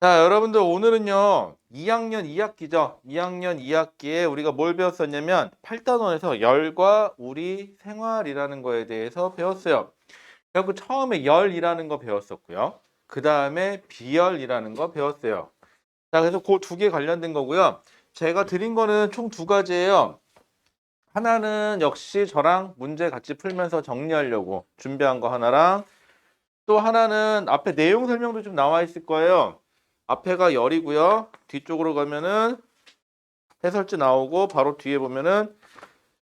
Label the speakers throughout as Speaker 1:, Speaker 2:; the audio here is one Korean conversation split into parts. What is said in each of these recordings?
Speaker 1: 자, 여러분들 오늘은요. 2학년 2학기죠. 2학년 2학기에 우리가 뭘 배웠었냐면 8단원에서 열과 우리 생활이라는 거에 대해서 배웠어요. 그래서 처음에 열이라는 거 배웠었고요. 그 다음에 비열이라는 거 배웠어요. 자, 그래서 그 두 개 관련된 거고요. 제가 드린 거는 총 두 가지예요. 하나는 역시 저랑 문제 같이 풀면서 정리하려고 준비한 거 하나랑 또 하나는 앞에 내용 설명도 좀 나와 있을 거예요. 앞에가 열이고요. 뒤쪽으로 가면은 해설지 나오고 바로 뒤에 보면은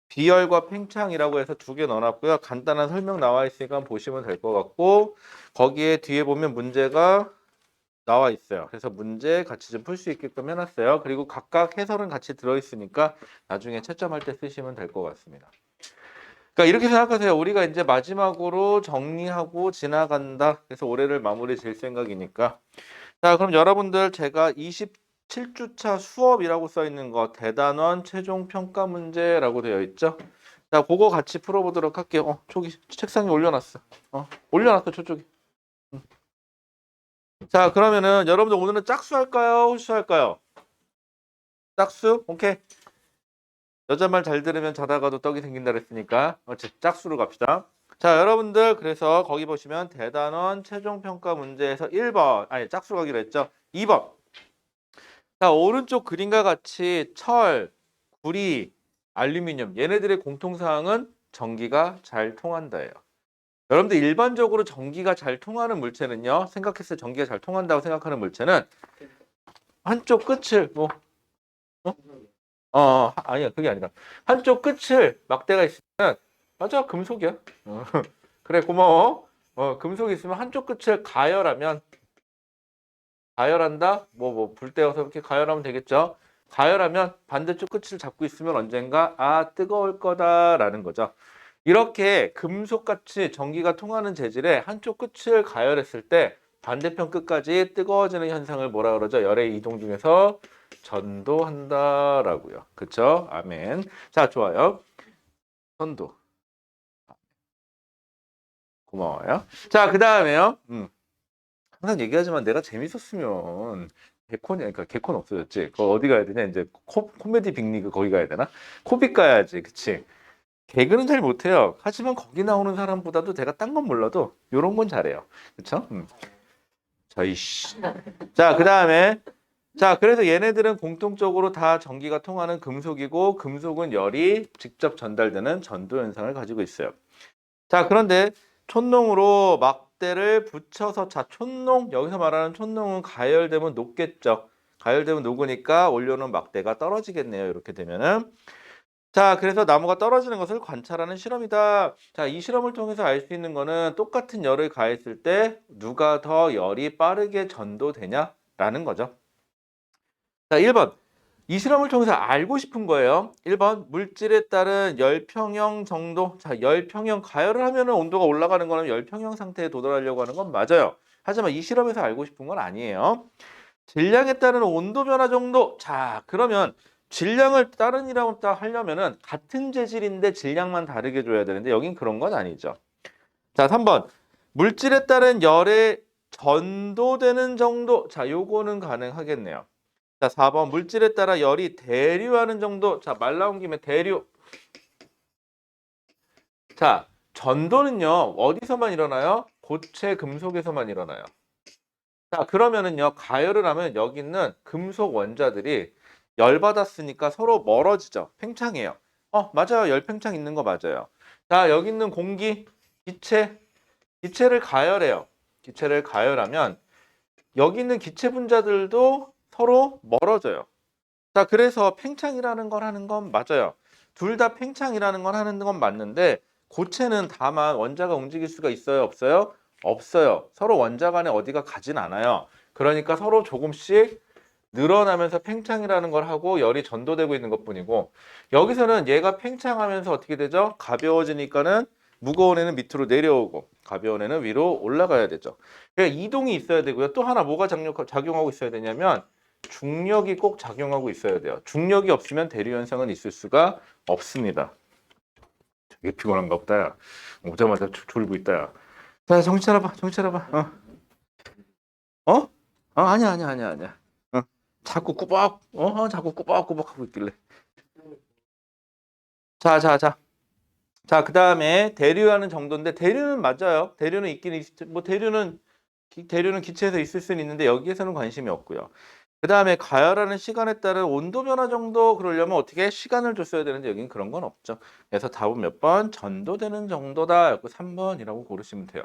Speaker 1: 비열과 팽창이라고 해서 두 개 넣어놨고요. 간단한 설명 나와 있으니까 보시면 될 것 같고 거기에 뒤에 보면 문제가 나와 있어요. 그래서 문제 같이 좀 풀 수 있게끔 해놨어요. 그리고 각각 해설은 같이 들어있으니까 나중에 채점할 때 쓰시면 될 것 같습니다. 그러니까 이렇게 생각하세요. 우리가 이제 마지막으로 정리하고 지나간다. 그래서 올해를 마무리 질 생각이니까. 자, 그럼 여러분들 제가 27주차 수업이라고 써 있는 거 대단원 최종 평가 문제라고 되어 있죠? 자, 그거 같이 풀어보도록 할게요. 저기 책상에 올려놨어. 올려놨어, 저쪽에. 응. 자, 그러면은 여러분들 오늘은 짝수 할까요? 홀수 할까요? 짝수? 오케이. 여자 말 잘 들으면 자다가도 떡이 생긴다 그랬으니까 짝수로 갑시다. 자, 여러분들 그래서 거기 보시면 대단원 최종평가 문제에서 1번 아니 짝수 가기로 했죠. 2번. 자, 오른쪽 그림과 같이 철, 구리, 알루미늄 얘네들의 공통사항은 전기가 잘 통한다예요. 여러분들 일반적으로 전기가 잘 통하는 물체는요. 생각했을 때 전기가 잘 통한다고 생각하는 물체는 한쪽 끝을 뭐 아니야 그게 아니라 한쪽 끝을 막대가 있으면 맞아 금속이야. 그래 고마워. 금속이 있으면 한쪽 끝을 가열한다. 불 때워서 이렇게 가열하면 되겠죠. 가열하면 반대쪽 끝을 잡고 있으면 언젠가 뜨거울 거다라는 거죠. 이렇게 금속같이 전기가 통하는 재질의 한쪽 끝을 가열했을 때 반대편 끝까지 뜨거워지는 현상을 뭐라 그러죠? 열의 이동 중에서 전도한다라고요. 그쵸? 아멘. 자, 좋아요. 전도. 고마워요. 자, 그 다음에요. 항상 얘기하지만 내가 재밌었으면 그러니까 개콘 없어졌지. 그거 어디 가야 되냐? 이제 코미디 빅리그 거기 가야 되나? 코빅 가야지. 그치? 개그는 잘 못해요. 하지만 거기 나오는 사람보다도 내가 딴 건 몰라도 요런 건 잘해요. 그쵸? 저이씨. 자, 그 다음에 자, 그래서 얘네들은 공통적으로 다 전기가 통하는 금속이고 금속은 열이 직접 전달되는 전도 현상을 가지고 있어요. 자, 그런데 촌농으로 막대를 붙여서 촌농 여기서 말하는 촌농은 가열되면 녹겠죠. 가열되면 녹으니까 올려놓은 막대가 떨어지겠네요. 이렇게 되면은 자, 그래서 나무가 떨어지는 것을 관찰하는 실험이다. 자, 이 실험을 통해서 알 수 있는 거는 똑같은 열을 가했을 때 누가 더 열이 빠르게 전도되냐라는 거죠. 자, 1번. 이 실험을 통해서 알고 싶은 거예요. 1번. 물질에 따른 열평형 정도. 자, 열평형 가열을 하면은 온도가 올라가는 거는 열평형 상태에 도달하려고 하는 건 맞아요. 하지만 이 실험에서 알고 싶은 건 아니에요. 질량에 따른 온도 변화 정도. 자, 그러면 질량을 따른이라고 하려면은 같은 재질인데 질량만 다르게 줘야 되는데 여긴 그런 건 아니죠. 자, 3번. 물질에 따른 열에 전도되는 정도. 자, 요거는 가능하겠네요. 자, 4번. 물질에 따라 열이 대류하는 정도. 자, 말 나온 김에 대류. 자, 전도는요. 어디서만 일어나요? 고체 금속에서만 일어나요. 자, 그러면은요. 가열을 하면 여기 있는 금속 원자들이 열 받았으니까 서로 멀어지죠. 팽창해요. 맞아요. 열 팽창 있는 거 맞아요. 자, 여기 있는 공기, 기체를 가열해요. 기체를 가열하면 여기 있는 기체 분자들도 서로 멀어져요. 자, 그래서 팽창이라는 걸 하는 건 맞아요. 둘 다 팽창이라는 걸 하는 건 맞는데 고체는 다만 원자가 움직일 수가 있어요, 없어요? 없어요. 서로 원자 간에 어디가 가진 않아요. 그러니까 서로 조금씩 늘어나면서 팽창이라는 걸 하고 열이 전도되고 있는 것뿐이고 여기서는 얘가 팽창하면서 어떻게 되죠? 가벼워지니까는 무거운 애는 밑으로 내려오고 가벼운 애는 위로 올라가야 되죠. 그러니까 이동이 있어야 되고요. 또 하나 뭐가 작용하고 있어야 되냐면 중력이 꼭 작용하고 있어야 돼요. 중력이 없으면 대류 현상은 있을 수가 없습니다. 되게 피곤한가 보다. 야. 오자마자 졸고 있다. 야. 자, 정신 차려봐. 정신 차려봐. 어? 아니야. 자꾸 자꾸 꾸벅꾸벅 하고 있길래. 자, 자, 자. 자, 그 다음에 대류하는 정도인데, 대류는 맞아요. 대류는 있긴 뭐, 대류는 기체에서 있을 수는 있는데, 여기에서는 관심이 없고요. 그 다음에 가열하는 시간에 따른 온도 변화 정도 그러려면 어떻게 시간을 줬어야 되는데, 여기는 그런 건 없죠. 그래서 답은 몇 번? 전도되는 정도다. 3번이라고 고르시면 돼요.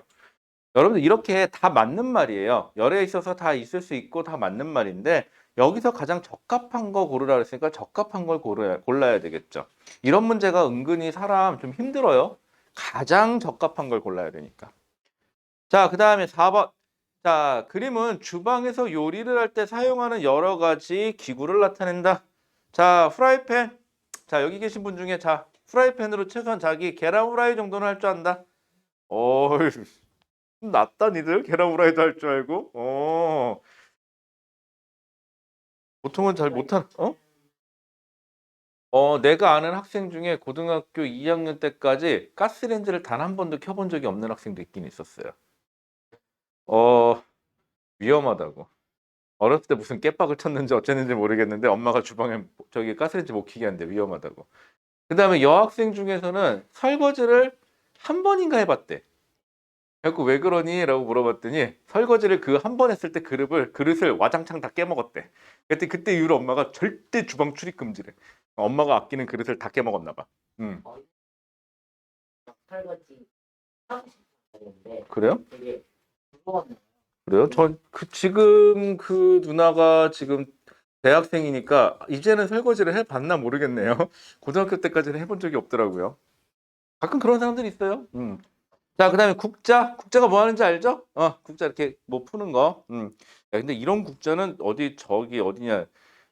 Speaker 1: 여러분들 이렇게 다 맞는 말이에요. 열에 있어서 다 있을 수 있고 다 맞는 말인데 여기서 가장 적합한 거 고르라 그랬으니까 적합한 걸 골라야 되겠죠. 이런 문제가 은근히 사람 좀 힘들어요. 가장 적합한 걸 골라야 되니까. 자, 그 다음에 4번. 자, 그림은 주방에서 요리를 할 때 사용하는 여러 가지 기구를 나타낸다. 자, 프라이팬. 자, 여기 계신 분 중에 프라이팬으로 최소한 자기 계란 후라이 정도는 할 줄 안다. 어이, 낫다 니들 계란 후라이도 할 줄 알고. 보통은 잘 못한. 내가 아는 학생 중에 고등학교 2학년 때까지 가스레인지를 단 한 번도 켜본 적이 없는 학생도 있긴 있었어요. 어 위험하다고. 어렸을 때 무슨 깨박을 쳤는지 어쨌는지 모르겠는데 엄마가 주방에 저기 가스레인지 못 켜게 하는데 위험하다고. 그다음에 여학생 중에서는 설거지를 한 번인가 해봤대. 그래갖고 왜 그러니? 라고 물어봤더니 설거지를 그 한 번 했을 때 그릇을 와장창 다 깨먹었대. 그때 이후로 엄마가 절대 주방 출입 금지래. 엄마가 아끼는 그릇을 다 깨먹었나 봐.
Speaker 2: 설거지 하고 싶었는데
Speaker 1: 그래요?
Speaker 2: 되게 무거웠네요.
Speaker 1: 그래요? 지금 그 누나가 지금 대학생이니까 이제는 설거지를 해봤나 모르겠네요. 고등학교 때까지는 해본 적이 없더라고요. 가끔 그런 사람들이 있어요. 자, 그다음에 국자가 뭐 하는지 알죠? 국자 이렇게 뭐 푸는 거. 야, 근데 이런 국자는 저기 어디냐?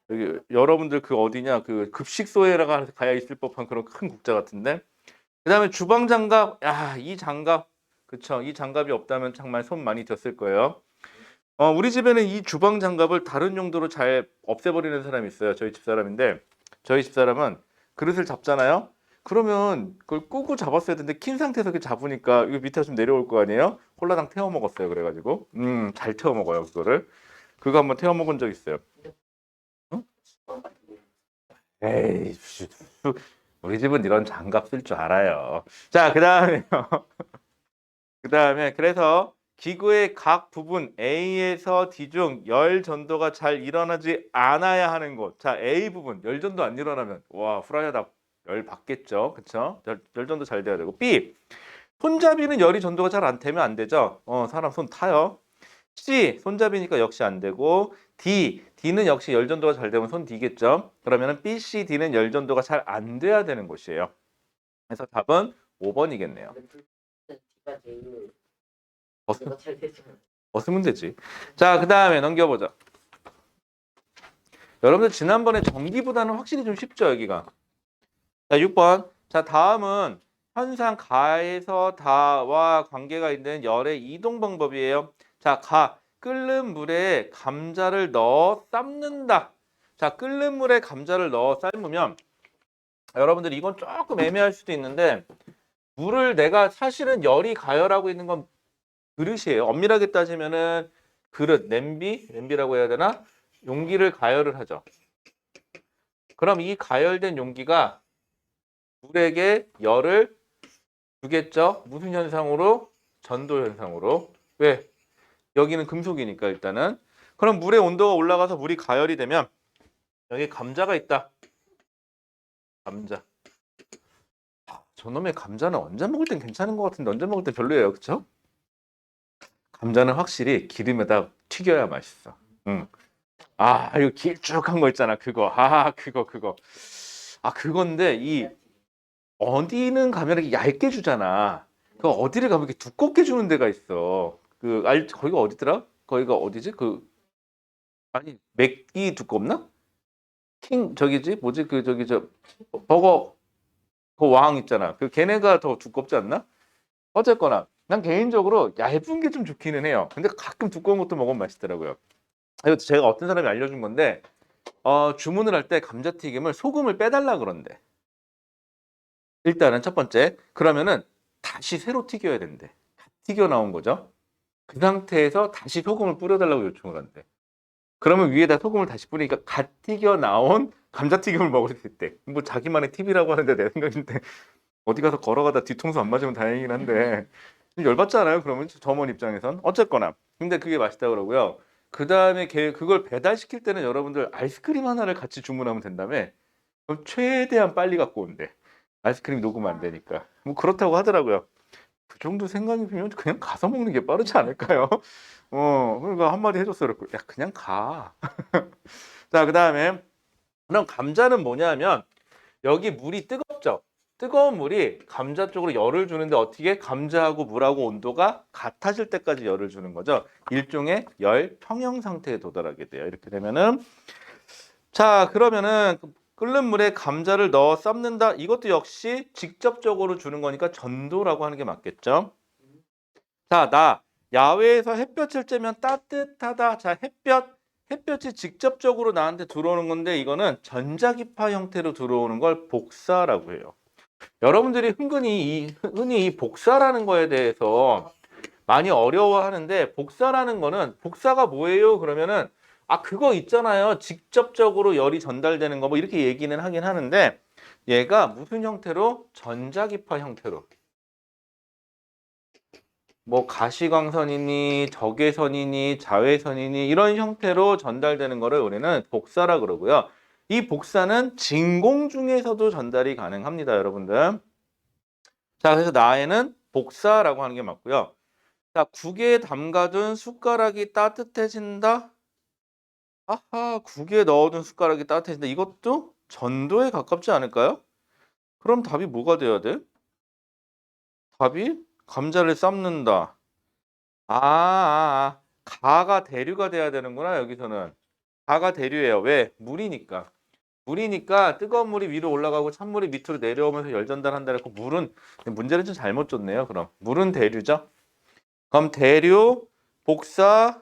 Speaker 1: 여기 여러분들 그 어디냐? 그 급식소에다가 가야 있을 법한 그런 큰 국자 같은데. 그다음에 주방 장갑. 야, 이 장갑. 그쵸? 이 장갑이 없다면 정말 손 많이 댔을 거예요. 우리 집에는 이 주방 장갑을 다른 용도로 잘 없애버리는 사람이 있어요. 저희 집 사람인데 저희 집 사람은 그릇을 잡잖아요. 그러면 그걸 끄고 잡았어야 되는데 킨 상태에서 이렇게 잡으니까 이거 밑에 좀 내려올 거 아니에요? 홀라당 태워 먹었어요. 그래가지고 잘 태워 먹어요 그거를. 그거 한번 태워 먹은 적 있어요. 어? 에이, 우리 집은 이런 장갑 쓸 줄 알아요. 자, 그다음에 그래서 기구의 각 부분 A에서 D 중 열 전도가 잘 일어나지 않아야 하는 곳. 자, A 부분 열 전도 안 일어나면 와, 후라이다 열 받겠죠. 그쵸? 열 전도 잘 돼야 되고. B. 손잡이는 열이 전도가 잘 안 되면 안 되죠. 사람 손 타요. C. 손잡이니까 역시 안 되고. D는 역시 열 전도가 잘 되면 손 D겠죠. 그러면은 B, C, D는 열 전도가 잘 안 돼야 되는 곳이에요. 그래서 답은 5번이겠네요.
Speaker 2: D가 제일
Speaker 1: 벗,
Speaker 2: 내가 잘 되지.
Speaker 1: 벗으면 되지. 자, 그 다음에 넘겨보자. 여러분들 지난번에 전기보다는 확실히 좀 쉽죠, 여기가. 자, 6번. 자, 다음은 현상 가에서 다와 관계가 있는 열의 이동 방법이에요. 자, 끓는 물에 감자를 넣어 삶는다. 자, 끓는 물에 감자를 넣어 삶으면 여러분들 이건 조금 애매할 수도 있는데 물을 내가 사실은 열이 가열하고 있는 건 그릇이에요. 엄밀하게 따지면은 그릇, 냄비라고 해야 되나? 용기를 가열을 하죠. 그럼 이 가열된 용기가 물에게 열을 주겠죠. 무슨 현상으로? 전도 현상으로. 왜? 여기는 금속이니까 일단은. 그럼 물의 온도가 올라가서 물이 가열이 되면 여기 감자가 있다. 감자. 저놈의 감자는 언제 먹을 땐 괜찮은 것 같은데 언제 먹을 땐 별로예요. 그쵸? 감자는 확실히 기름에다 튀겨야 맛있어. 응. 이거 길쭉한 거 있잖아. 그거. 그거. 그건데 어디는 가면 이렇게 얇게 주잖아. 그 어디를 가면 이렇게 두껍게 주는 데가 있어. 거기가 어디더라? 거기가 어디지? 아니, 맥기 두껍나? 저기지? 뭐지? 저기 버거 그 왕 있잖아. 걔네가 더 두껍지 않나? 어쨌거나 난 개인적으로 얇은 게 좀 좋기는 해요. 근데 가끔 두꺼운 것도 먹으면 맛있더라고요. 이거 제가 어떤 사람이 알려준 건데 주문을 할 때 감자튀김을 소금을 빼달라 그런대. 일단은 첫 번째. 그러면은 다시 새로 튀겨야 된대. 튀겨 나온 거죠. 그 상태에서 다시 소금을 뿌려달라고 요청을 한대. 그러면 위에다 소금을 다시 뿌리니까 갓 튀겨 나온 감자튀김을 먹을 수 있대. 뭐 자기만의 팁이라고 하는데 내 생각인데 어디 가서 걸어가다 뒤통수 안 맞으면 다행이긴 한데 좀 열받지 않아요? 그러면 점원 입장에선 어쨌거나 근데 그게 맛있다 그러고요. 그 다음에 그걸 배달시킬 때는 여러분들 아이스크림 하나를 같이 주문하면 된다며. 그럼 최대한 빨리 갖고 온대. 아이스크림 녹으면 안 되니까. 뭐 그렇다고 하더라고요. 그 정도 생각이면 그냥 가서 먹는 게 빠르지 않을까요? 그러니까 한마디 해줬어요. 야, 그냥 가. 자, 그 다음에 그럼 감자는 뭐냐면 여기 물이 뜨겁죠. 뜨거운 물이 감자 쪽으로 열을 주는데 어떻게 감자하고 물하고 온도가 같아질 때까지 열을 주는 거죠. 일종의 열 평형 상태에 도달하게 돼요. 이렇게 되면은 자, 그러면은 끓는 물에 감자를 넣어 삶는다. 이것도 역시 직접적으로 주는 거니까 전도라고 하는 게 맞겠죠. 자, 나 야외에서 햇볕을 쬐면 따뜻하다. 자, 햇볕이 직접적으로 나한테 들어오는 건데 이거는 전자기파 형태로 들어오는 걸 복사라고 해요. 여러분들이 흔히 이 복사라는 거에 대해서 많이 어려워하는데 복사라는 거는 복사가 뭐예요? 그러면은 그거 있잖아요. 직접적으로 열이 전달되는 거 뭐 이렇게 얘기는 하긴 하는데 얘가 무슨 형태로? 전자기파 형태로. 뭐 가시광선이니 적외선이니 자외선이니 이런 형태로 전달되는 거를 우리는 복사라 그러고요. 이 복사는 진공 중에서도 전달이 가능합니다, 여러분들. 자, 그래서 나에는 복사라고 하는 게 맞고요. 자, 국에 담가둔 숟가락이 따뜻해진다. 아하, 국에 넣어둔 숟가락이 따뜻해진다. 이것도 전도에 가깝지 않을까요? 그럼 답이 뭐가 돼야 돼? 답이 감자를 삶는다. 가가 대류가 돼야 되는구나, 여기서는. 가가 대류예요. 왜? 물이니까. 물이니까 뜨거운 물이 위로 올라가고 찬물이 밑으로 내려오면서 열 전달한다 그랬고 물은 문제를 좀 잘못 줬네요. 그럼 물은 대류죠. 그럼 대류, 복사,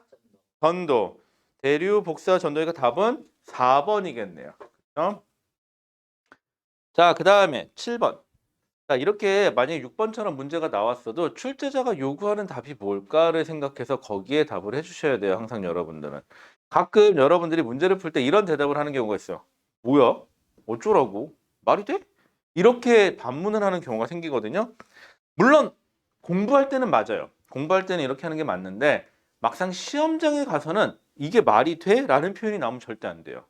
Speaker 1: 전도. 대류, 복사, 전도니까 답은 4번이겠네요. 그렇죠? 자, 그 다음에 7번. 자, 이렇게 만약에 6번처럼 문제가 나왔어도 출제자가 요구하는 답이 뭘까를 생각해서 거기에 답을 해주셔야 돼요. 항상 여러분들은. 가끔 여러분들이 문제를 풀 때 이런 대답을 하는 경우가 있어요. 뭐야? 어쩌라고? 말이 돼? 이렇게 반문을 하는 경우가 생기거든요. 물론 공부할 때는 맞아요. 공부할 때는 이렇게 하는 게 맞는데 막상 시험장에 가서는 이게 말이 돼? 라는 표현이 나오면 절대 안 돼요.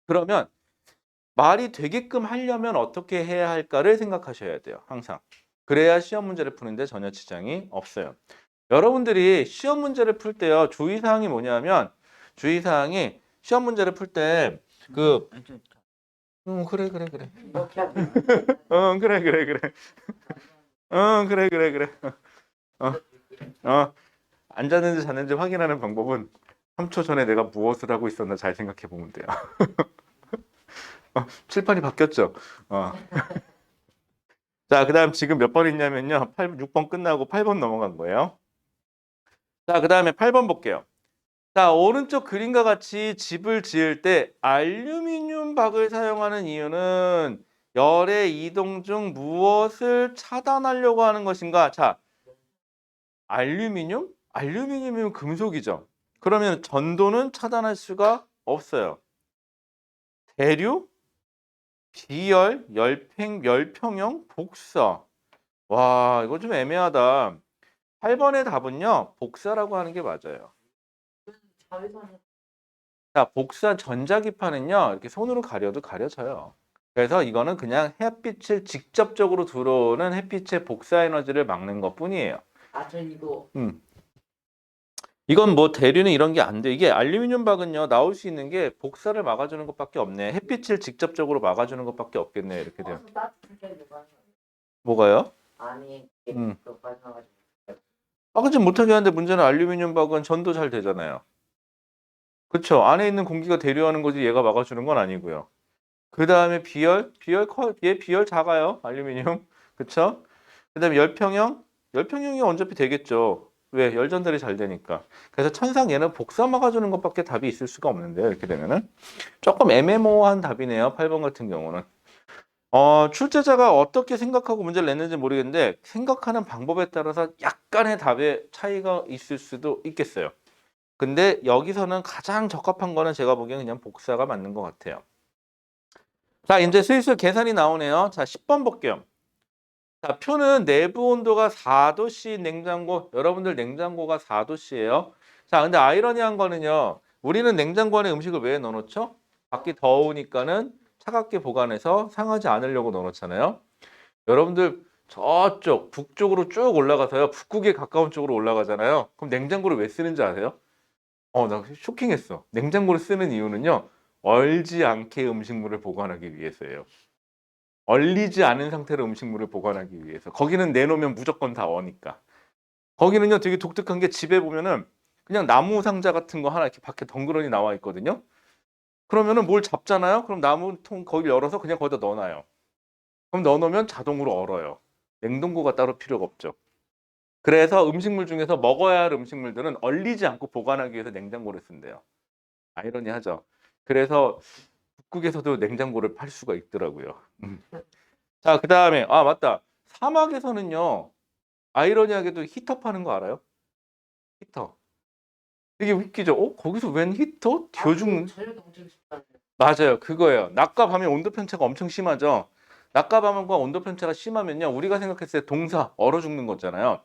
Speaker 1: 그러면 말이 되게끔 하려면 어떻게 해야 할까를 생각하셔야 돼요. 항상. 그래야 시험 문제를 푸는데 전혀 지장이 없어요. 여러분들이 시험 문제를 풀 때요. 주의사항이 뭐냐면 주의사항이 시험 문제를 풀 때 그래.
Speaker 2: 이렇게 하면
Speaker 1: 그래. 그래. 어, 어, 안 잤는지 잤는지 확인하는 방법은 3초 전에 내가 무엇을 하고 있었나 잘 생각해 보면 돼요. 칠판이 바뀌었죠. 자, 그 다음 지금 몇 번 있냐면요. 6번 끝나고 8번 넘어간 거예요. 자, 그 다음에 8번 볼게요. 자, 오른쪽 그림과 같이 집을 지을 때 알루미늄 박을 사용하는 이유는 열의 이동 중 무엇을 차단하려고 하는 것인가? 자, 알루미늄? 알루미늄이면 금속이죠. 그러면 전도는 차단할 수가 없어요. 대류? 비열, 열평형, 복사. 와, 이거 좀 애매하다. 8번의 답은요, 복사라고 하는 게 맞아요.
Speaker 2: 자외선은
Speaker 1: 자, 복사 전자기파는요, 이렇게 손으로 가려도 가려져요. 그래서 이거는 그냥 햇빛을 직접적으로 들어오는 햇빛의 복사 에너지를 막는 것 뿐이에요.
Speaker 2: 저 이거
Speaker 1: 이건 뭐 대류는 이런 게 안 돼. 이게 알루미늄 박은요, 나올 수 있는 게 복사를 막아주는 것밖에 없네. 햇빛을 직접적으로 막아주는 것밖에 없겠네. 이렇게 돼요.
Speaker 2: 따뜻하게 누가
Speaker 1: 뭐가요?
Speaker 2: 아니
Speaker 1: 음.
Speaker 2: 또 빠져나가지고
Speaker 1: 그치 못하게 하는데 문제는 알루미늄 박은 전도 잘 되잖아요. 그쵸? 안에 있는 공기가 대류하는 거지 얘가 막아주는 건 아니고요. 그 다음에 얘 비열 작아요. 알루미늄. 그쵸? 그 다음에 열평형이 어차피 되겠죠. 왜? 열 전달이 잘 되니까. 그래서 천상 얘는 복사 막아주는 것밖에 답이 있을 수가 없는데요. 이렇게 되면은 조금 애매모호한 답이네요. 8번 같은 경우는. 출제자가 어떻게 생각하고 문제를 냈는지 모르겠는데 생각하는 방법에 따라서 약간의 답의 차이가 있을 수도 있겠어요. 근데 여기서는 가장 적합한 거는 제가 보기에는 그냥 복사가 맞는 것 같아요. 자, 이제 슬슬 계산이 나오네요. 자, 10번 볼게요. 자, 표는 내부 온도가 4도씨인 냉장고, 여러분들 냉장고가 4도씨예요. 자, 근데 아이러니한 거는요. 우리는 냉장고 안에 음식을 왜 넣어놓죠? 밖이 더우니까는 차갑게 보관해서 상하지 않으려고 넣어놓잖아요. 여러분들 저쪽 북쪽으로 쭉 올라가서요. 북극에 가까운 쪽으로 올라가잖아요. 그럼 냉장고를 왜 쓰는지 아세요? 나 쇼킹했어. 냉장고를 쓰는 이유는요. 얼지 않게 음식물을 보관하기 위해서예요. 얼리지 않은 상태로 음식물을 보관하기 위해서. 거기는 내놓으면 무조건 다 어니까. 거기는요 되게 독특한 게 집에 보면은 그냥 나무 상자 같은 거 하나 이렇게 밖에 덩그러니 나와 있거든요. 그러면은 뭘 잡잖아요. 그럼 나무통 거기 열어서 그냥 거기다 넣어놔요. 그럼 넣어놓으면 자동으로 얼어요. 냉동고가 따로 필요가 없죠. 그래서 음식물 중에서 먹어야 할 음식물들은 얼리지 않고 보관하기 위해서 냉장고를 쓴대요. 아이러니하죠. 그래서 북극에서도 냉장고를 팔 수가 있더라고요. 자, 그 다음에 맞다. 사막에서는요. 아이러니하게도 히터 파는 거 알아요? 히터. 되게 웃기죠? 거기서 웬 히터? 튀어죽는.
Speaker 2: 전력 엄청 쉽다.
Speaker 1: 맞아요. 그거예요. 낮과 밤의 온도 편차가 엄청 심하죠. 낮과 밤과 온도 편차가 심하면요. 우리가 생각했을 때 동사, 얼어 죽는 거잖아요.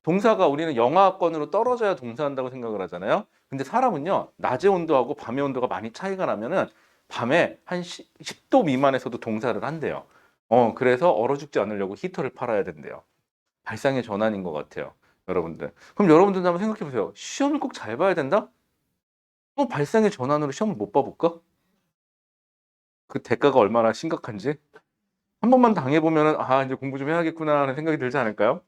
Speaker 1: 동사가 우리는 영하권으로 떨어져야 동사한다고 생각을 하잖아요. 근데 사람은요. 낮의 온도하고 밤의 온도가 많이 차이가 나면은 밤에 한 10도 미만에서도 동사를 한대요. 그래서 얼어 죽지 않으려고 히터를 팔아야 된대요. 발상의 전환인 것 같아요. 여러분들. 그럼 여러분들도 한번 생각해 보세요. 시험을 꼭 잘 봐야 된다? 발상의 전환으로 시험을 못 봐볼까? 그 대가가 얼마나 심각한지 한 번만 당해보면은 이제 공부 좀 해야겠구나 하는 생각이 들지 않을까요?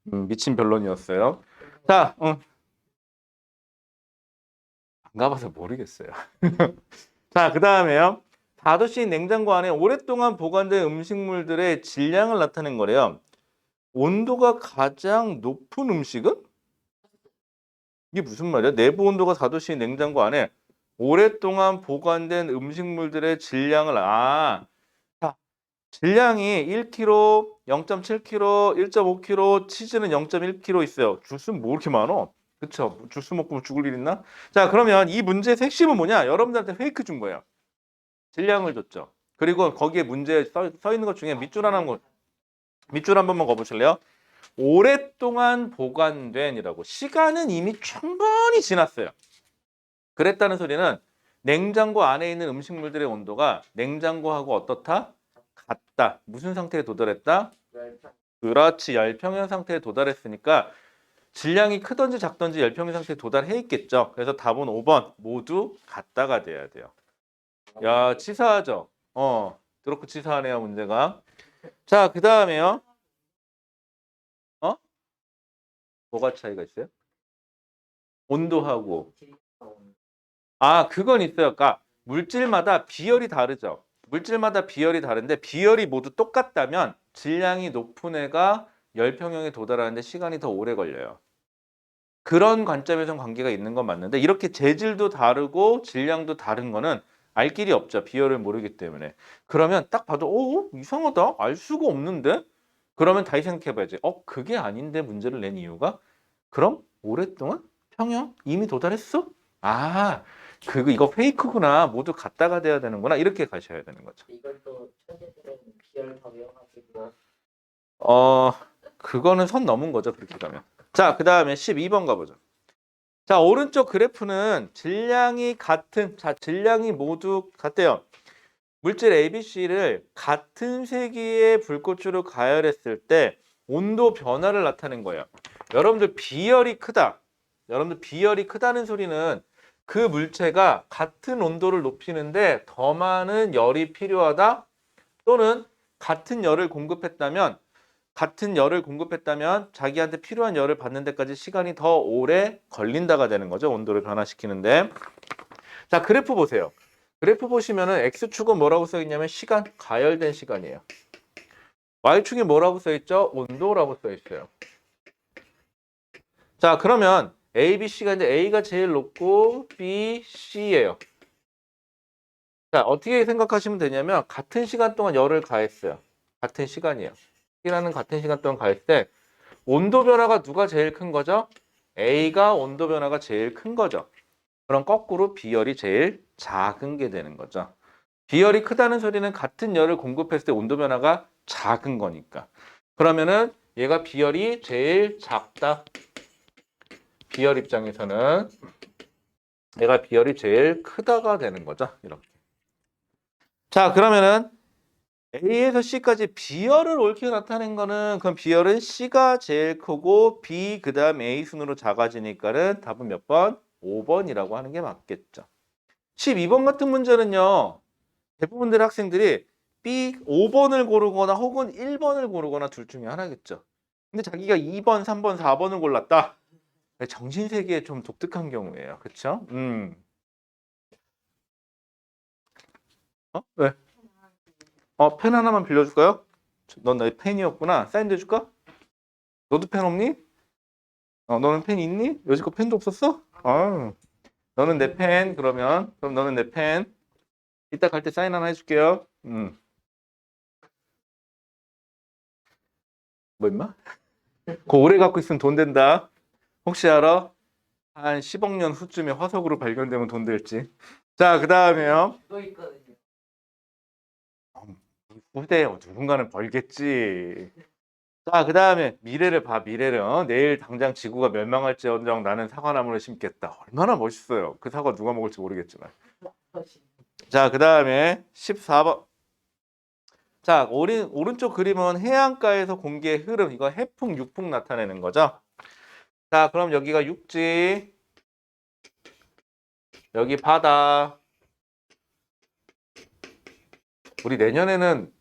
Speaker 1: 미친 변론이었어요. 자, 안 가봐서 모르겠어요. 자, 그 다음에요. 4도씨 냉장고 안에 오랫동안 보관된 음식물들의 질량을 나타낸 거래요. 온도가 가장 높은 음식은? 이게 무슨 말이야? 내부 온도가 4도씨 냉장고 안에 오랫동안 보관된 음식물들의 질량을 자, 질량이 1kg, 0.7kg, 1.5kg, 치즈는 0.1kg 있어요. 주스는 뭐 이렇게 많어? 그쵸? 주스 먹고 죽을 일 있나? 자, 그러면 이 문제의 핵심은 뭐냐? 여러분들한테 페이크 준 거예요. 질량을 줬죠. 그리고 거기에 문제에 써 있는 것 중에 밑줄 한 번만 거보실래요? 오랫동안 보관된이라고. 시간은 이미 충분히 지났어요. 그랬다는 소리는 냉장고 안에 있는 음식물들의 온도가 냉장고하고 어떻다? 같다. 무슨 상태에 도달했다? 그렇지. 열평형 상태에 도달했으니까 질량이 크든지 작든지 열평형 상태에 도달해 있겠죠. 그래서 답은 5번. 모두 같다가 돼야 돼요. 야, 치사하죠? 그렇고 치사하네요, 문제가. 자, 그 다음에요. 뭐가 차이가 있어요? 온도하고. 그건 있어요. 그러니까 물질마다 비열이 다르죠. 물질마다 비열이 다른데 비열이 모두 똑같다면 질량이 높은 애가 열평형에 도달하는데 시간이 더 오래 걸려요. 그런 관점에서 관계가 있는 건 맞는데 이렇게 재질도 다르고 질량도 다른 거는 알 길이 없죠. 비열을 모르기 때문에. 그러면 딱 봐도 이상하다. 알 수가 없는데? 그러면 다시 생각해봐야지. 그게 아닌데 문제를 낸 이유가? 그럼 오랫동안 평형 이미 도달했어? 이거 페이크구나. 모두 갖다가 돼야 되는구나. 이렇게 가셔야 되는 거죠.
Speaker 2: 이걸 또 천재들은 비열 더 외워가지고
Speaker 1: 그거는 선 넘은 거죠. 그렇게 가면. 자, 그 다음에 12번 가보죠. 자, 오른쪽 그래프는 질량이 모두 같대요. 물질 ABC,를 같은 세기의 불꽃으로 가열했을 때 온도 변화를 나타낸 거예요. 여러분들 비열이 크다는 소리는 그 물체가 같은 온도를 높이는데 더 많은 열이 필요하다 또는 같은 열을 공급했다면 자기한테 필요한 열을 받는 데까지 시간이 더 오래 걸린다가 되는 거죠. 온도를 변화시키는데. 자, 그래프 보세요. 그래프 보시면은 X축은 뭐라고 써 있냐면 시간, 가열된 시간이에요. Y축이 뭐라고 써 있죠? 온도라고 써 있어요. 자, 그러면 A, B, C가 이제 A가 제일 높고 B, C예요. 자, 어떻게 생각하시면 되냐면 같은 시간 동안 열을 가했어요. 같은 시간이에요. 시간은 같은 시간 동안 가했을 때 온도 변화가 누가 제일 큰 거죠? A가 온도 변화가 제일 큰 거죠. 그럼 거꾸로 B열이 제일 작은 게 되는 거죠. B열이 크다는 소리는 같은 열을 공급했을 때 온도 변화가 작은 거니까. 그러면은 얘가 B열이 제일 작다. B열 입장에서는 얘가 B열이 제일 크다가 되는 거죠. 이렇게. 자, 그러면은 A에서 C까지 B열을 옳게 나타낸 거는 그럼 B열은 C가 제일 크고 B 그다음 A 순으로 작아지니까는 답은 몇 번? 5번이라고 하는 게 맞겠죠. 12번 같은 문제는요. 대부분들 학생들이 B 5번을 고르거나 혹은 1번을 고르거나 둘 중에 하나겠죠. 근데 자기가 2번, 3번, 4번을 골랐다. 정신세계에 좀 독특한 경우예요. 그렇죠? 왜? 펜 하나만 빌려줄까요? 넌 나의 펜이었구나. 사인도 해줄까? 너도 펜 없니? 너는 펜 있니? 여지껏 펜도 없었어? 너는 내 펜, 그럼 너는 내 펜. 이따 갈 때 사인 하나 해줄게요. 뭐 임마? 그거 오래 갖고 있으면 돈 된다. 혹시 알아? 한 10억 년 후쯤에 화석으로 발견되면 돈 될지. 자, 그 다음에요.
Speaker 2: 그거 있거든요.
Speaker 1: 후대에 누군가는 벌겠지. 자, 그 다음에 미래를 봐, 미래를. 내일 당장 지구가 멸망할지언정 나는 사과나무를 심겠다. 얼마나 멋있어요. 그 사과 누가 먹을지 모르겠지만. 자, 그 다음에 14번. 자, 오른쪽 그림은 해안가에서 공기의 흐름, 이거 해풍, 육풍 나타내는 거죠. 자, 그럼 여기가 육지, 여기 바다. 우리 내년에는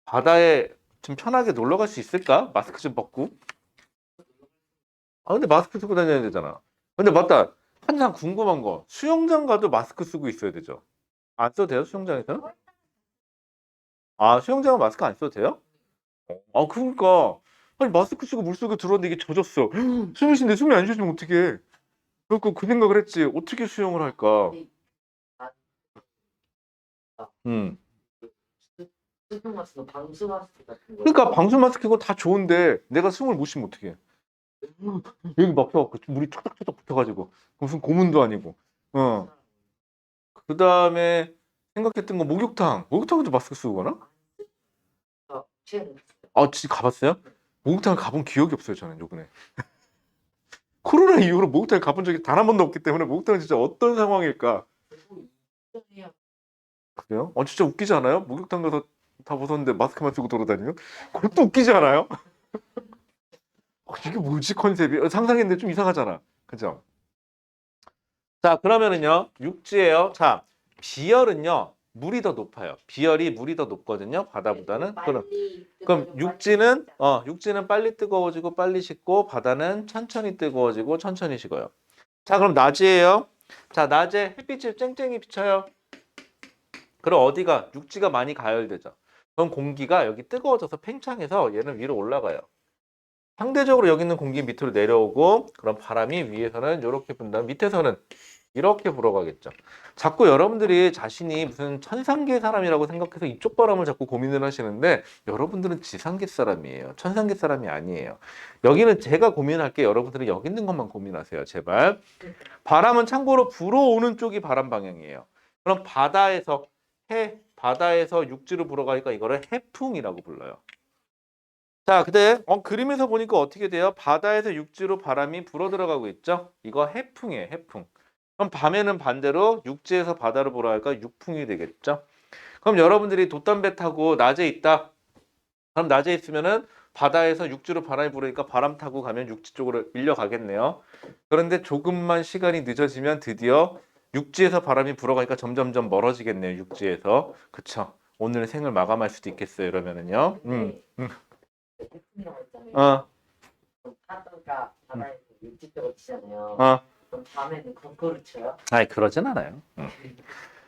Speaker 1: 바다에 좀 편하게 놀러 갈 수 있을까? 마스크 좀 벗고. 근데 마스크 쓰고 다녀야 되잖아. 근데 맞다. 항상 궁금한 거. 수영장 가도 마스크 쓰고 있어야 되죠. 안 써도 돼요? 수영장에서는? 수영장은 마스크 안 써도 돼요? 그러니까. 아니, 마스크 쓰고 물속에 들어왔는데 이게 젖었어. 숨이 쉰데 숨이 안 쉬어지면 어떡해. 그 생각을 했지. 어떻게 수영을 할까? 음.
Speaker 2: 수중 마스크, 방수 마스크 같은 거.
Speaker 1: 그러니까 방수 마스크고 다 좋은데 내가 숨을 못 쉬면 어떡해. 여기 막혀갖고 물이 촉촉촉 붙어가지고 무슨 고문도 아니고. 그 다음에 생각했던 거 목욕탕에도 마스크 쓰고 가나?
Speaker 2: 취했어요.
Speaker 1: 진짜 가봤어요? 목욕탕 가본 기억이 없어요, 저는 요번에. 코로나 이후로 목욕탕 가본 적이 단 한 번도 없기 때문에 목욕탕은 진짜 어떤 상황일까? 그래요? 진짜 웃기지 않아요? 목욕탕 가서 다 벗었는데 마스크만 쓰고 돌아다니면? 그것도 웃기지 않아요? 이게 뭐지 컨셉이? 상상했는데 좀 이상하잖아. 그죠? 자, 그러면은요. 육지예요. 자, 비열은요. 물이 더 높아요. 비열이 물이 더 높거든요. 바다보다는. 그럼 육지는 빨리 뜨거워지고 빨리 식고 바다는 천천히 뜨거워지고 천천히 식어요. 자, 그럼 낮이에요. 자, 낮에 햇빛이 쨍쨍이 비쳐요. 그럼 어디가 육지가 많이 가열되죠. 그럼 공기가 여기 뜨거워져서 팽창해서 얘는 위로 올라가요. 상대적으로 여기 있는 공기 밑으로 내려오고 그럼 바람이 위에서는 이렇게 분다. 밑에서는 이렇게 불어가겠죠. 자꾸 여러분들이 자신이 무슨 천상계 사람이라고 생각해서 이쪽 바람을 자꾸 고민을 하시는데 여러분들은 지상계 사람이에요. 천상계 사람이 아니에요. 여기는 제가 고민할 게 여러분들은 여기 있는 것만 고민하세요. 제발. 바람은 참고로 불어오는 쪽이 바람 방향이에요. 그럼 바다에서 육지로 불어가니까 이거를 해풍이라고 불러요. 자, 근데 그림에서 보니까 어떻게 돼요? 바다에서 육지로 바람이 불어 들어가고 있죠? 이거 해풍이에요, 해풍. 그럼 밤에는 반대로 육지에서 바다로 불어 가니까 육풍이 되겠죠? 그럼 여러분들이 돛담배 타고 낮에 있다. 그럼 낮에 있으면은 바다에서 육지로 바람이 불으니까 바람 타고 가면 육지 쪽으로 밀려가겠네요. 그런데 조금만 시간이 늦어지면 드디어 육지에서 바람이 불어가니까 점점점 멀어지겠네요, 육지에서. 그쵸? 오늘 생을 마감할 수도 있겠어요, 이러면은요.
Speaker 2: 태풍이라고 했잖아요.
Speaker 1: 어,
Speaker 2: 그럼 파도가 바다에서 육지 쪽으로 치잖아요.
Speaker 1: 어.
Speaker 2: 그럼 밤에는 거꾸로 쳐요?
Speaker 1: 그러진 않아요.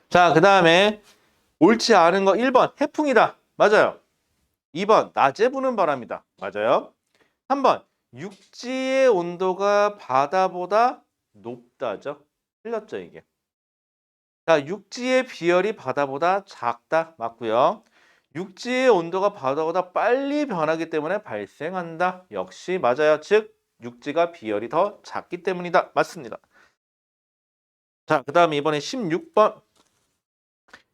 Speaker 1: 자, 그 다음에 옳지 않은 거 1번 해풍이다. 맞아요. 2번 낮에 부는 바람이다. 맞아요. 3번 육지의 온도가 바다보다 높다죠. 틀렸죠, 이게. 자, 육지의 비열이 바다보다 작다. 맞고요. 육지의 온도가 바다보다 빨리 변하기 때문에 발생한다. 역시 맞아요. 즉 육지가 비열이 더 작기 때문이다. 맞습니다. 자, 그 다음에 이번에 16번.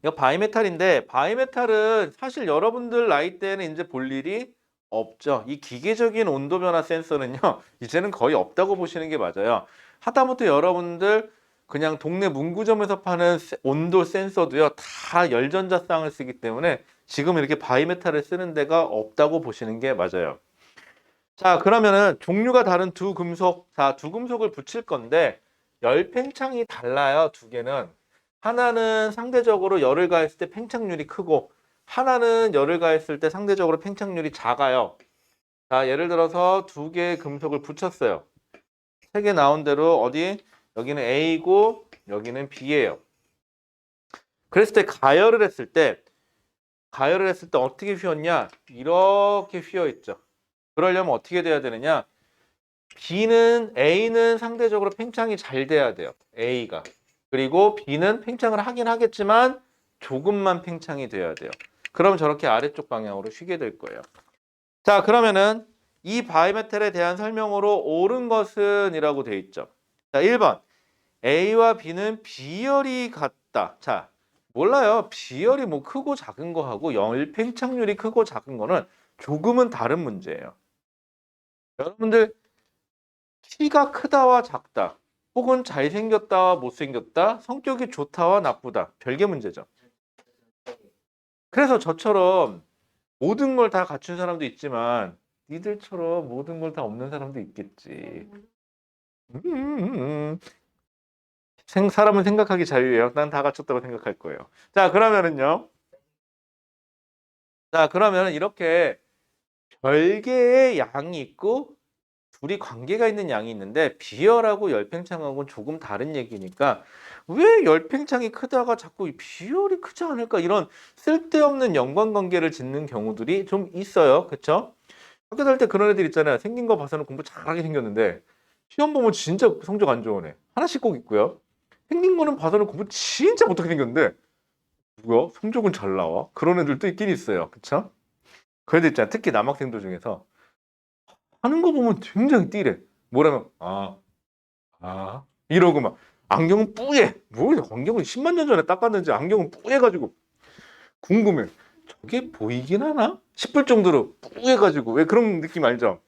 Speaker 1: 이거 바이메탈인데 바이메탈은 사실 여러분들 나이 때는 이제 볼 일이 없죠. 이 기계적인 온도 변화 센서는요. 이제는 거의 없다고 보시는 게 맞아요. 하다못해 여러분들 그냥 동네 문구점에서 파는 온도 센서도요. 다 열전자쌍을 쓰기 때문에 지금 이렇게 바이메탈을 쓰는 데가 없다고 보시는 게 맞아요. 자, 그러면은 종류가 다른 두 금속. 자, 두 금속을 붙일 건데 열 팽창이 달라요. 두 개는. 하나는 상대적으로 열을 가했을 때 팽창률이 크고 하나는 열을 가했을 때 상대적으로 팽창률이 작아요. 자, 예를 들어서 두 개의 금속을 붙였어요. 책에 나온 대로 어디? 여기는 A고 여기는 B예요. 그랬을 때 가열을 했을 때 어떻게 휘었냐? 이렇게 휘어 있죠. 그러려면 어떻게 돼야 되느냐? A는 상대적으로 팽창이 잘 돼야 돼요. A가. 그리고 B는 팽창을 하긴 하겠지만 조금만 팽창이 돼야 돼요. 그럼 저렇게 아래쪽 방향으로 휘게 될 거예요. 자, 그러면은 이 바이메탈에 대한 설명으로 옳은 것은 이라고 돼 있죠. 자, 1번. A와 B는 비열이 같다. 자, 몰라요. 비열이 뭐 크고 작은 거 하고 열 팽창률이 크고 작은 거는 조금은 다른 문제예요. 여러분들 키가 크다와 작다, 혹은 잘생겼다와 못생겼다, 성격이 좋다와 나쁘다, 별개 문제죠. 그래서 저처럼 모든 걸 다 갖춘 사람도 있지만 니들처럼 모든 걸 다 없는 사람도 있겠지. 사람은 생각하기 자유예요. 난 다 갖췄다고 생각할 거예요. 자, 그러면은요. 자, 그러면은 이렇게 별개의 양이 있고 둘이 관계가 있는 양이 있는데 비열하고 열팽창하고는 조금 다른 얘기니까 왜 열팽창이 크다가 자꾸 이 비열이 크지 않을까, 이런 쓸데없는 연관관계를 짓는 경우들이 좀 있어요. 그쵸? 학교 다닐 때 그런 애들 있잖아요. 생긴 거 봐서는 공부 잘하게 생겼는데 시험 보면 진짜 성적 안 좋은 애 하나씩 꼭 있고요. 생긴 거는 봐서는 공부 진짜 못하게 생겼는데 뭐야? 성적은 잘 나와? 그런 애들도 있긴 있어요. 그쵸? 그래도 있잖아. 특히 남학생들 중에서 하는 거 보면 굉장히 띠래. 뭐라면 이러고 막 안경은 뿌예. 뭐 안경은 10만 년 전에 닦았는지 안경은 뿌예가지고 궁금해. 저게 보이긴 하나 싶을 정도로 뿌예가지고, 왜 그런 느낌 알죠?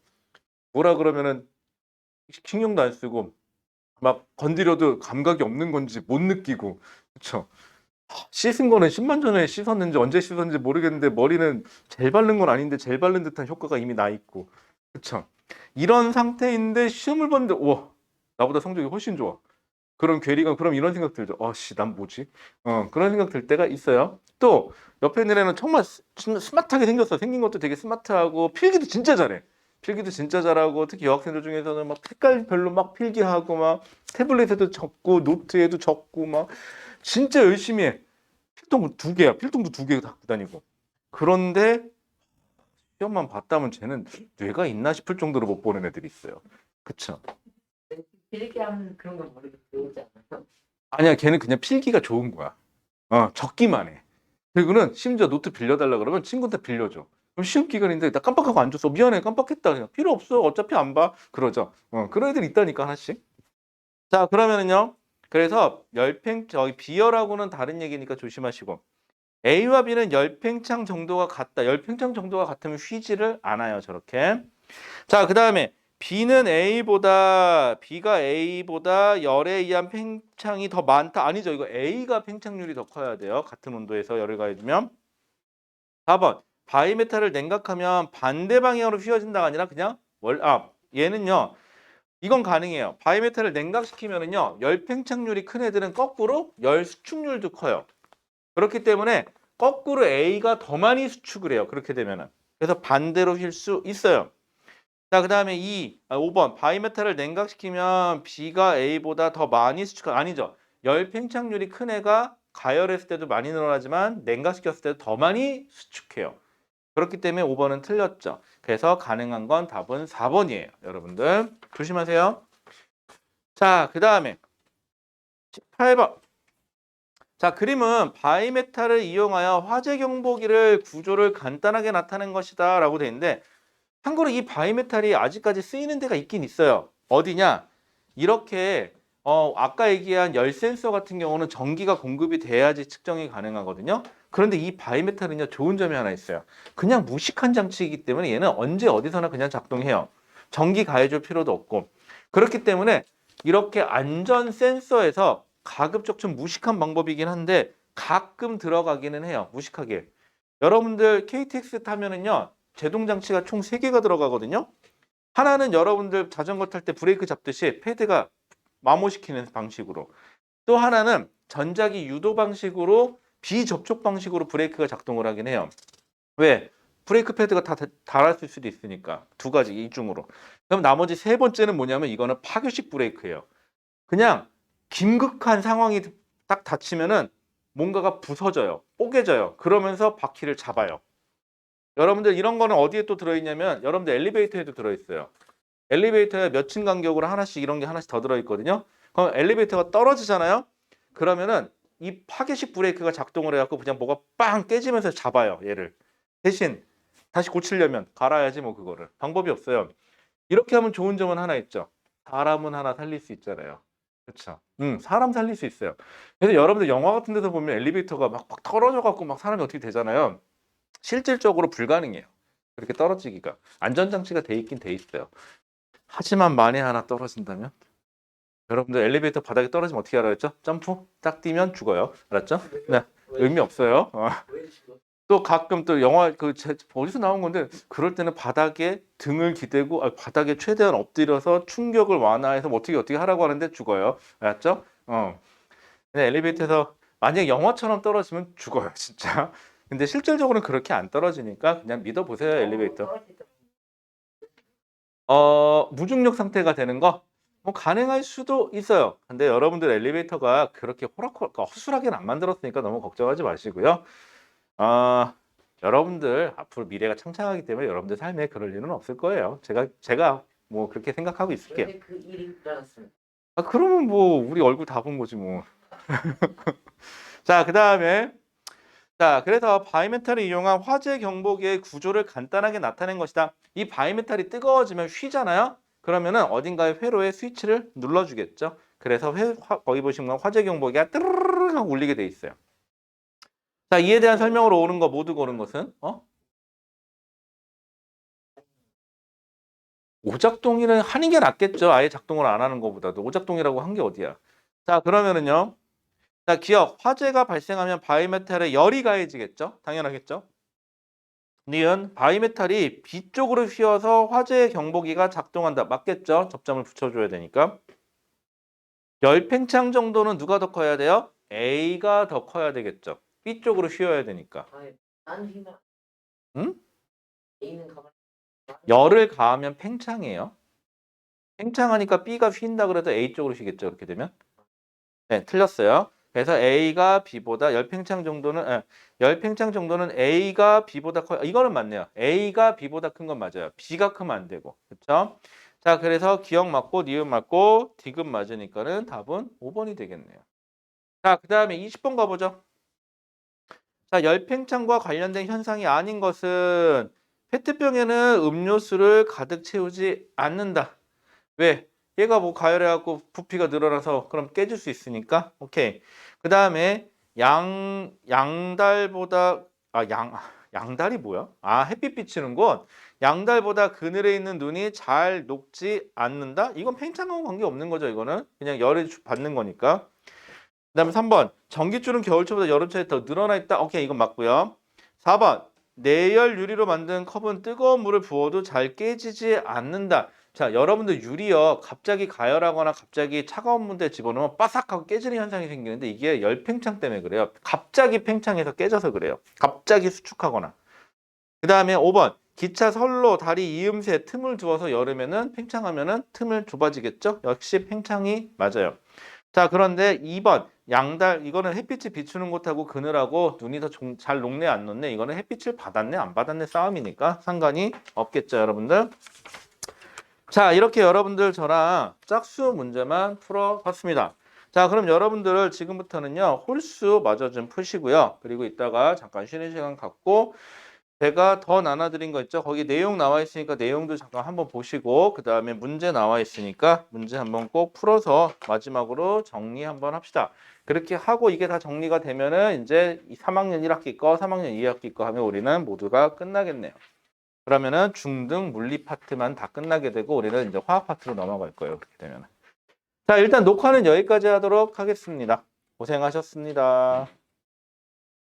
Speaker 1: 뭐라 그러면은 신경도 안 쓰고 막 건드려도 감각이 없는 건지 못 느끼고. 그쵸? 씻은 거는 10만 전에 씻었는지 언제 씻었는지 모르겠는데 머리는 젤 바른 건 아닌데 젤 바른 듯한 효과가 이미 나 있고. 그쵸? 이런 상태인데 시험을 봤는데 우와, 나보다 성적이 훨씬 좋아. 그런 괴리감, 그럼 이런 생각 들죠. 아씨, 난 뭐지? 그런 생각 들 때가 있어요. 또 옆에 있는 애는 정말 스마트하게 생겼어. 생긴 것도 되게 스마트하고 필기도 진짜 잘해. 필기도 진짜 잘하고 특히 여학생들 중에서는 막 색깔별로 막 필기하고 막 태블릿에도 적고 노트에도 적고 막 진짜 열심히 해. 필통 두 개야. 필통도 두 개 갖고 다니고. 그런데 시험만 봤다면 쟤는 뇌가 있나 싶을 정도로 못 보는 애들이 있어요. 그쵸?
Speaker 2: 이렇게 하면 그런 걸 모르게 배우지 않아요?
Speaker 1: 아니야, 걔는 그냥 필기가 좋은 거야. 적기만 해. 그리고는 심지어 노트 빌려달라 그러면 친구한테 빌려줘. 그럼 시험 기간인데 나 깜빡하고 안 줬어. 미안해, 깜빡했다. 그냥 필요 없어. 어차피 안 봐. 그러죠. 그런 애들 있다니까 하나씩. 자, 그러면은요. 그래서 저기 비열하고는 다른 얘기니까 조심하시고. A와 B는 열팽창 정도가 같다. 열팽창 정도가 같으면 휘지를 않아요. 저렇게. 자, 그 다음에 B가 A보다 열에 의한 팽창이 더 많다. 아니죠. 이거 A가 팽창률이 더 커야 돼요. 같은 온도에서 열을 가해주면. 4번. 바이메탈을 냉각하면 반대 방향으로 휘어진다가 아니라 그냥 얘는요. 이건 가능해요. 바이메탈을 냉각시키면은요. 열 팽창률이 큰 애들은 거꾸로 열 수축률도 커요. 그렇기 때문에 거꾸로 A가 더 많이 수축을 해요. 그렇게 되면은. 그래서 반대로 휠 수 있어요. 자, 그 다음에 5번. 바이메탈을 냉각시키면 B가 A보다 더 많이 아니죠. 열 팽창률이 큰 애가 가열했을 때도 많이 늘어나지만 냉각시켰을 때도 더 많이 수축해요. 그렇기 때문에 5번은 틀렸죠. 그래서 가능한 건 답은 4번이에요. 여러분들 조심하세요. 자, 그 다음에 18번. 자, 그림은 바이메탈을 이용하여 화재 경보기를 구조를 간단하게 나타낸 것이다 라고 되어 있는데 참고로 이 바이메탈이 아직까지 쓰이는 데가 있긴 있어요. 어디냐? 이렇게 아까 얘기한 열 센서 같은 경우는 전기가 공급이 돼야지 측정이 가능하거든요. 그런데 이 바이메탈은요, 좋은 점이 하나 있어요. 그냥 무식한 장치이기 때문에 얘는 언제 어디서나 그냥 작동해요. 전기 가해줄 필요도 없고. 그렇기 때문에 이렇게 안전 센서에서 가급적 좀 무식한 방법이긴 한데 가끔 들어가기는 해요. 무식하게. 여러분들 KTX 타면은요, 제동 장치가 총 3개가 들어가거든요. 하나는 여러분들 자전거 탈 때 브레이크 잡듯이 패드가 마모시키는 방식으로, 또 하나는 전자기 유도 방식으로 비접촉 방식으로 브레이크가 작동을 하긴 해요. 왜? 브레이크 패드가 다 닳았을 수도 있으니까. 두 가지 이중으로. 그럼 나머지 세 번째는 뭐냐면 이거는 파교식 브레이크예요. 그냥 긴급한 상황이 딱 닥치면은 뭔가가 부서져요. 뽀개져요. 그러면서 바퀴를 잡아요. 여러분들 이런 거는 어디에 또 들어있냐면 여러분들 엘리베이터에도 들어있어요. 엘리베이터에 몇 층 간격으로 하나씩 이런 게 하나씩 더 들어있거든요. 그럼 엘리베이터가 떨어지잖아요. 그러면은 이 파괴식 브레이크가 작동을 해갖고 그냥 뭐가 빵 깨지면서 잡아요. 얘를. 대신 다시 고치려면 갈아야지 뭐 그거를. 방법이 없어요. 이렇게 하면 좋은 점은 하나 있죠. 사람은 하나 살릴 수 있잖아요. 그렇죠. 사람 살릴 수 있어요. 그래서 여러분들 영화 같은 데서 보면 엘리베이터가 막 떨어져갖고 막 사람이 어떻게 되잖아요. 실질적으로 불가능해요. 그렇게 떨어지기가. 안전장치가 돼 있긴 돼 있어요. 하지만 만에 하나 떨어진다면? 여러분들 엘리베이터 바닥에 떨어지면 어떻게 하라 했죠? 점프 딱 뛰면 죽어요. 알았죠? 네. 의미 없어요. 또 가끔 또 영화 어디서 나온 건데 그럴 때는 바닥에 등을 기대고 바닥에 최대한 엎드려서 충격을 완화해서 뭐 어떻게 하라고 하는데 죽어요. 알았죠? 근데 엘리베이터에서 만약에 영화처럼 떨어지면 죽어요, 진짜. 근데 실질적으로는 그렇게 안 떨어지니까 그냥 믿어보세요, 엘리베이터. 무중력 상태가 되는 거? 뭐 가능할 수도 있어요. 근데 여러분들 엘리베이터가 그렇게 허술하게는 안 만들었으니까 너무 걱정하지 마시고요. 여러분들 앞으로 미래가 창창하기 때문에 여러분들 삶에 그럴 일은 없을 거예요. 제가 뭐 그렇게 생각하고 있을게요.
Speaker 2: 왜 그 일이 일어났습니까?
Speaker 1: 그러면 뭐 우리 얼굴 다 본 거지 뭐. 자, 그다음에 그래서 바이메탈을 이용한 화재 경보기의 구조를 간단하게 나타낸 것이다. 이 바이메탈이 뜨거워지면 휘잖아요. 그러면은 어딘가에 회로에 스위치를 눌러주겠죠. 그래서 거기 보시면 화재 경보기가 뜨르르르 하고 울리게 돼 있어요. 자, 이에 대한 설명으로 오는 거 모두 고른 것은 오작동이는 하는 게 낫겠죠. 아예 작동을 안 하는 것보다도. 오작동이라고 한 게 어디야. 자, 그러면은요. 자, 기억. 화재가 발생하면 바이메탈에 열이 가해지겠죠. 당연하겠죠. 니은 바이메탈이 B 쪽으로 휘어서 화재 경보기가 작동한다. 맞겠죠? 접점을 붙여줘야 되니까. 열 팽창 정도는 누가 더 커야 돼요? A가 더 커야 되겠죠. B 쪽으로 휘어야 되니까.
Speaker 2: 난 휘면
Speaker 1: 응?
Speaker 2: A는 가만.
Speaker 1: 열을 가하면 팽창이에요. 팽창하니까 B가 휜다 그래도 A 쪽으로 휘겠죠. 그렇게 되면. 네, 틀렸어요. 그래서 A가 B보다 열 팽창 정도는 A가 B보다 커요. 이거는 맞네요. A가 B보다 큰 건 맞아요. B가 크면 안 되고. 그렇죠? 자, 그래서 기억 맞고 니은 맞고 디귿 맞으니까는 답은 5번이 되겠네요. 자, 그다음에 20번 가보죠. 자, 열 팽창과 관련된 현상이 아닌 것은 페트병에는 음료수를 가득 채우지 않는다. 왜? 얘가 뭐 가열해갖고 부피가 늘어나서 그럼 깨질 수 있으니까. 오케이. 그 다음에 양달보다 양달이 뭐야? 햇빛 비치는 곳. 양달보다 그늘에 있는 눈이 잘 녹지 않는다. 이건 팽창하고 관계 없는 거죠. 이거는 그냥 열을 받는 거니까. 그 다음에 3번 전기줄은 겨울철보다 여름철에 더 늘어나 있다. 오케이, 이건 맞고요. 4번 내열 유리로 만든 컵은 뜨거운 물을 부어도 잘 깨지지 않는다. 자, 여러분들 유리요. 갑자기 가열하거나 갑자기 차가운 물에 집어넣으면 바삭하고 깨지는 현상이 생기는데 이게 열 팽창 때문에 그래요. 갑자기 팽창해서 깨져서 그래요. 갑자기 수축하거나. 그 다음에 5번 기차 선로, 다리, 이음새 틈을 두어서 열으면은 팽창하면은 틈을 좁아지겠죠? 역시 팽창이 맞아요. 자, 그런데 2번 양달 이거는 햇빛이 비추는 곳하고 그늘하고 눈이 더 잘 녹네 안 녹네 이거는 햇빛을 받았네 안 받았네 싸움이니까 상관이 없겠죠, 여러분들. 자, 이렇게 여러분들 저랑 짝수 문제만 풀어봤습니다. 자, 그럼 여러분들 지금부터는요 홀수 마저 좀 푸시고요. 그리고 이따가 잠깐 쉬는 시간 갖고 제가 더 나눠드린 거 있죠? 거기 내용 나와 있으니까 내용도 잠깐 한번 보시고 그 다음에 문제 나와 있으니까 문제 한번 꼭 풀어서 마지막으로 정리 한번 합시다. 그렇게 하고 이게 다 정리가 되면은 이제 3학년 1학기 거, 3학년 2학기 거 하면 우리는 모두가 끝나겠네요. 그러면은 중등 물리 파트만 다 끝나게 되고 우리는 이제 화학 파트로 넘어갈 거예요. 그렇게 되면. 자, 일단 녹화는 여기까지 하도록 하겠습니다. 고생하셨습니다.